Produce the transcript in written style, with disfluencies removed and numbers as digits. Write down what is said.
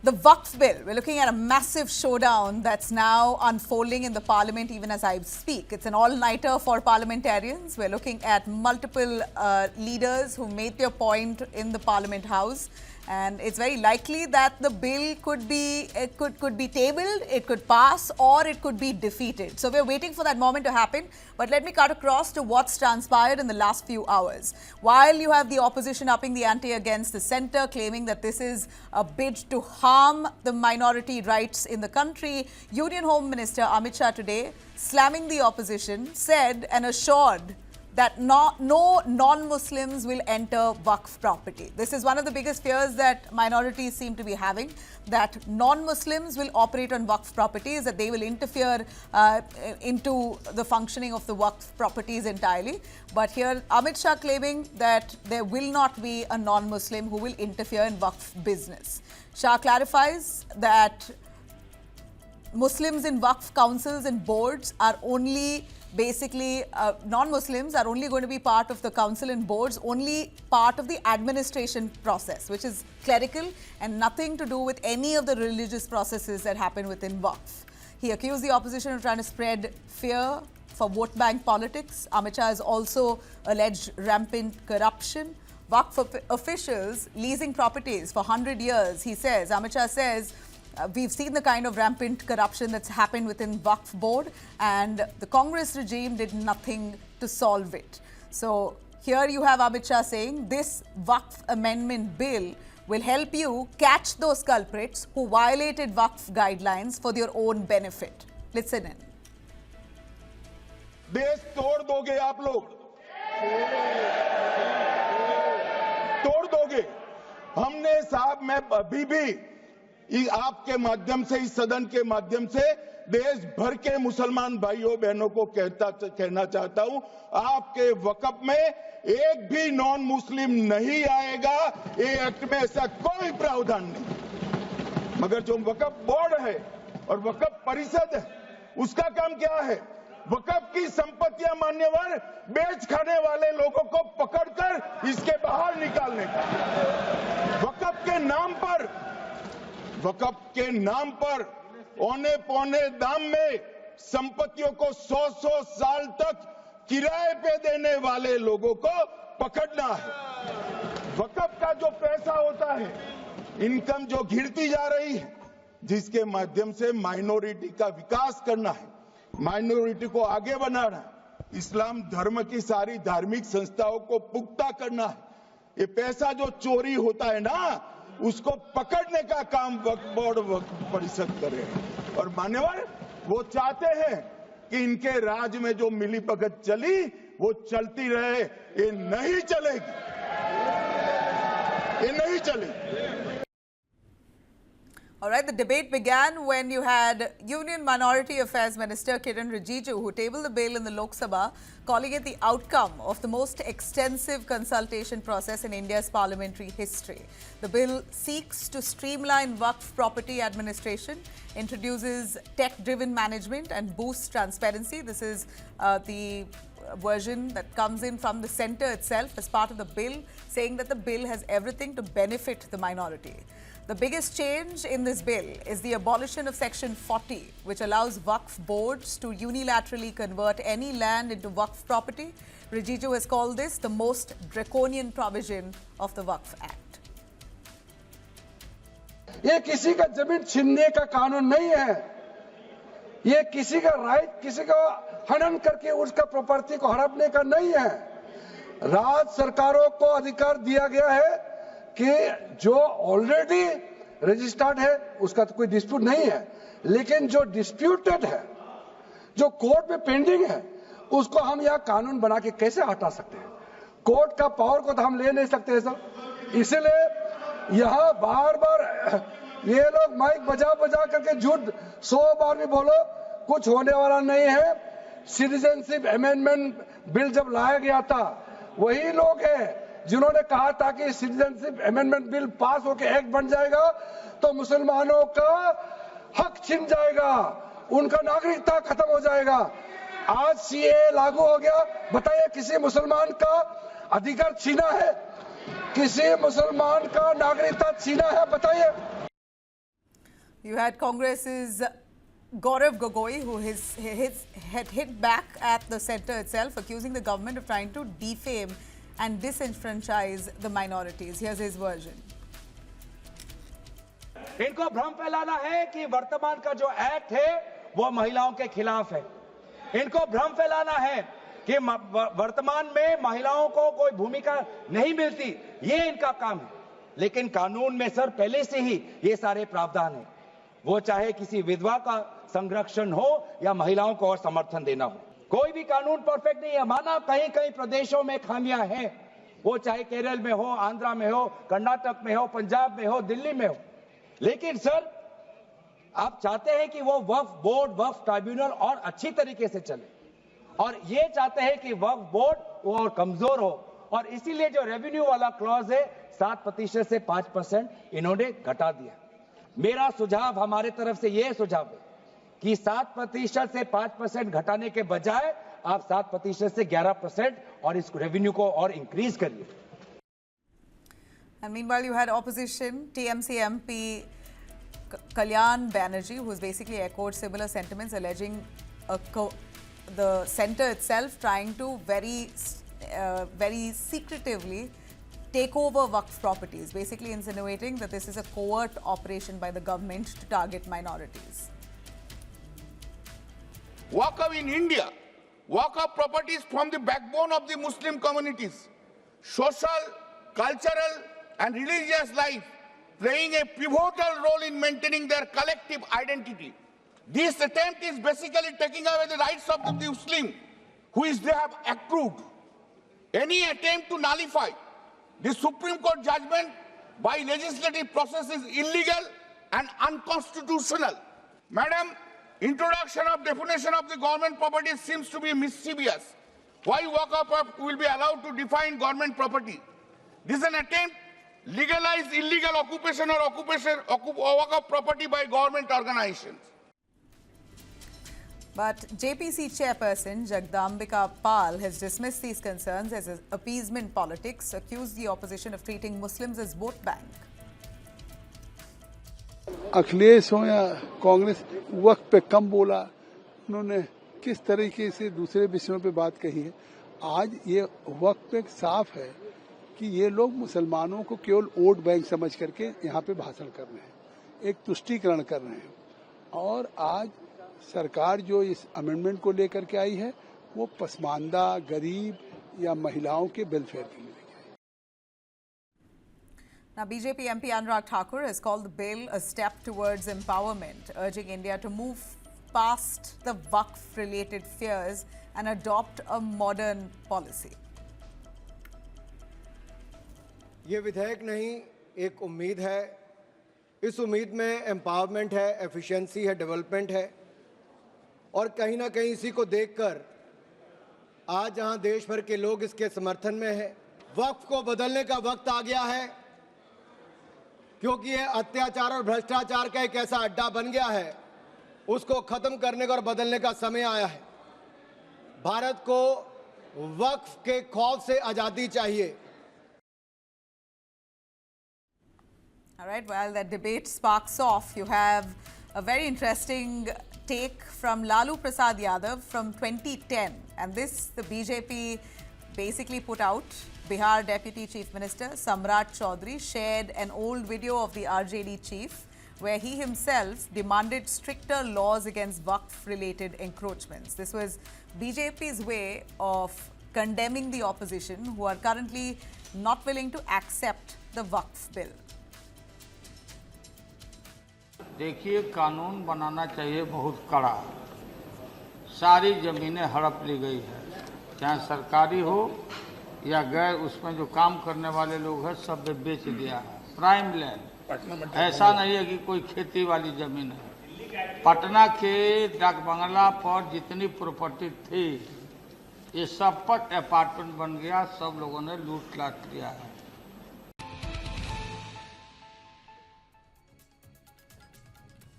The Waqf Bill, we're looking at a massive showdown that's now unfolding in the parliament even as I speak. It's an all-nighter for parliamentarians. We're looking at multiple leaders who made their point in the Parliament House. And it's very likely that the bill could be tabled, it could pass, or it could be defeated. So we're waiting for that moment to happen. But let me cut across to what's transpired in the last few hours. While you have the opposition upping the ante against the centre, claiming that this is a bid to harm the minority rights in the country, Union Home Minister Amit Shah today, slamming the opposition, said and assured that no non-Muslims will enter Waqf property. This is one of the biggest fears that minorities seem to be having, that non-Muslims will operate on Waqf properties, that they will interfere into the functioning of the Waqf properties entirely. But here Amit Shah claiming that there will not be a non-Muslim who will interfere in Waqf business. Shah clarifies that Muslims in Waqf councils and boards are only basically non-Muslims are only going to be part of the council and boards, only part of the administration process, which is clerical and nothing to do with any of the religious processes that happen within Waqf. He accused the opposition of trying to spread fear for vote bank politics. Amit Shah has also alleged rampant corruption. Waqf officials leasing properties for 100 years, he says. Amit Shah says, we've seen the kind of rampant corruption that's happened within Waqf board, and the Congress regime did nothing to solve it. So here you have Amit Shah saying this Waqf amendment bill will help you catch those culprits who violated Waqf guidelines for their own benefit. Listen in. देश तोड़ दोगे आप लोग, तोड़ दोगे। हमने साहब मैं अभी भी आपके माध्यम से, इस सदन के माध्यम से देश भर के मुसलमान भाइयों बहनों को कहना चाहता हूं, आपके वक़्फ में एक भी नॉन मुस्लिम नहीं आएगा। ये एक्ट में ऐसा कोई प्रावधान नहीं। मगर जो वक़्फ बोर्ड है और वक़्फ परिषद है, उसका काम क्या है? वक़्फ की संपत्तियां मान्यवर बेच खाने वाले लोगों को पकड़कर इसके बाहर निकालने का। वक़्फ के नाम पर औने पौने दाम में संपत्तियों को 100 साल तक किराए पे देने वाले लोगों को पकड़ना है। वक़्फ का जो पैसा होता है, इनकम जो गिरती जा रही है, जिसके माध्यम से माइनॉरिटी का विकास करना है, माइनॉरिटी को आगे बढ़ाना है, इस्लाम धर्म की सारी धार्मिक संस्थाओं को पुख्ता करना है। ये पैसा जो चोरी होता है ना, उसको पकड़ने का काम वक्फ बोर्ड वक्फ परिषद करे। और मान्यवर वो चाहते हैं कि इनके राज में जो मिलीभगत चली वो चलती रहे। ये नहीं चलेगी, ये नहीं चलेगी। All right, the debate began when you had Union Minority Affairs Minister Kiren Rijiju, who tabled the bill in the Lok Sabha, calling it the outcome of the most extensive consultation process in India's parliamentary history. The bill seeks to streamline Waqf property administration, introduces tech-driven management and boosts transparency. This is the version that comes in from the centre itself as part of the bill, saying that the bill has everything to benefit the minority. The biggest change in this bill is the abolition of Section 40, which allows Waqf boards to unilaterally convert any land into Waqf property. Rijiju has called this the most draconian provision of the Waqf Act. ये किसी का जमीन छीनने का कानून नहीं है। ये किसी का राइट, किसी का हनन करके उसका प्रॉपर्टी को हड़पने का नहीं है। राज्य सरकारों को अधिकार दिया गया है कि जो ऑलरेडी रजिस्टर्ड है उसका तो कोई डिस्प्यूट नहीं है, लेकिन जो डिस्प्यूटेड है, जो कोर्ट में पेंडिंग है, उसको हम यहाँ कानून बना के कैसे हटा सकते हैं? कोर्ट का पावर को तो हम ले नहीं सकते सर। इसलिए यहाँ बार बार ये लोग माइक बजा बजा करके झूठ 100 बार भी बोलो, कुछ होने वाला नहीं है। सिटीजनशिप अमेंडमेंट बिल जब लाया गया था, वही लोग हैं जिन्होंने कहा था कि सिटीजनशिप अमेंडमेंट बिल पास होकर एक्ट बन जाएगा तो मुसलमानों का हक छिन जाएगा, उनका नागरिकता खत्म हो जाएगा। आज सीए लागू हो गया, बताइए किसी मुसलमान का अधिकार छीना है? किसी मुसलमान का नागरिकता छीना है? बताइए। You had Congress's Gaurav Gogoi, who had hit back at the centre itself, accusing the government of trying to defame and disenfranchise the minorities. Here's his version. इनको भ्रम फैलाना है कि वर्तमान का जो एक्ट है वो महिलाओं के खिलाफ है। इनको भ्रम फैलाना है कि वर्तमान में महिलाओं को कोई भूमिका नहीं मिलती, ये इनका काम है। लेकिन कानून में सर पहले से ही ये सारे प्रावधान है, वो चाहे किसी विधवा का संरक्षण हो या महिलाओं को और समर्थन देना हो। कोई भी कानून परफेक्ट नहीं है, माना कहीं कहीं प्रदेशों में खामियां हैं, वो चाहे केरल में हो, आंध्रा में हो, कर्नाटक में हो, पंजाब में हो, दिल्ली में हो। लेकिन सर आप चाहते हैं कि वो वक्फ बोर्ड, वक्फ ट्राइब्यूनल और अच्छी तरीके से चले, और ये चाहते हैं कि वक्फ बोर्ड वो और कमजोर हो, और इसीलिए जो रेवेन्यू वाला क्लॉज है 7% से 5% इन्होंने घटा दिया। मेरा सुझाव हमारे तरफ से ये सुझाव है कि 7% से 5% घटाने के बजाय आप 7% से 11% और इस रेवेन्यू को और इंक्रीज करिए। And meanwhile, you had opposition TMC MP Kalyan Banerjee, who has basically echoed similar sentiments, alleging the centre itself trying to very secretively take over Waqf properties, basically insinuating that this is a covert operation by the government to target minorities. Waqf in India, Waqf properties from the backbone of the Muslim communities, social, cultural and religious life, playing a pivotal role in maintaining their collective identity. This attempt is basically taking away the rights of the Muslim, which they have accrued. Any attempt to nullify the Supreme Court judgment by legislative process is illegal and unconstitutional. Madam, introduction of definition of the government property seems to be mischievous. Why Waqf will be allowed to define government property? This is an attempt to legalize illegal occupation or Waqf property by government organizations. But JPC chairperson Jagdambika Pal has dismissed these concerns as appeasement politics, accused the opposition of treating Muslims as vote bank. Akhilesh हो या कांग्रेस वक्त पे कम बोला, उन्होंने किस तरीके से दूसरे विषयों पे बात कही है। आज ये वक्त पे साफ है कि ये लोग मुसलमानों को केवल वोट बैंक समझ करके यहाँ पे भाषण कर रहे हैं, एक तुष्टीकरण कर रहे हैं। और आज सरकार जो इस अमेंडमेंट को लेकर के आई है वो पसमानदा, गरीब या महिलाओं के वेलफेयर के लिए। Now, BJP MP Anurag Thakur has called the bill a step towards empowerment, urging India to move past the Waqf-related fears and adopt a modern policy. ये विधेयक नहीं, एक उम्मीद है। इस उम्मीद में एम्पावरमेंट है, एफिशिएंसी है, डेवलपमेंट है, और कहीं ना कहीं इसी को देखकर आज जहां देश भर के लोग इसके समर्थन में हैं, वक्फ को बदलने का वक्त आ गया है, क्योंकि ये अत्याचार और भ्रष्टाचार का एक ऐसा अड्डा बन गया है, उसको खत्म करने का और बदलने का समय आया है। भारत को वक्फ के खौफ से आजादी चाहिए। All right, while that debate sparks off, you have a very interesting take from Lalu Prasad Yadav from 2010. And this, the BJP basically put out. Bihar Deputy Chief Minister Samrat Chaudhary shared an old video of the RJD chief where he himself demanded stricter laws against Waqf-related encroachments. This was BJP's way of condemning the opposition, who are currently not willing to accept the Waqf bill. देखिए, कानून बनाना चाहिए बहुत कड़ा। सारी ज़मीनें हड़प ली गई है, चाहे सरकारी हो या गैर, उसमें जो काम करने वाले लोग हैं सब बेच दिया है। प्राइम लैंड, ऐसा नहीं है कि कोई खेती वाली ज़मीन है। पटना के डाक बंगला पर जितनी प्रॉपर्टी थी, ये सब पर अपार्टमेंट बन गया, सब लोगों ने लूट लाट लिया है।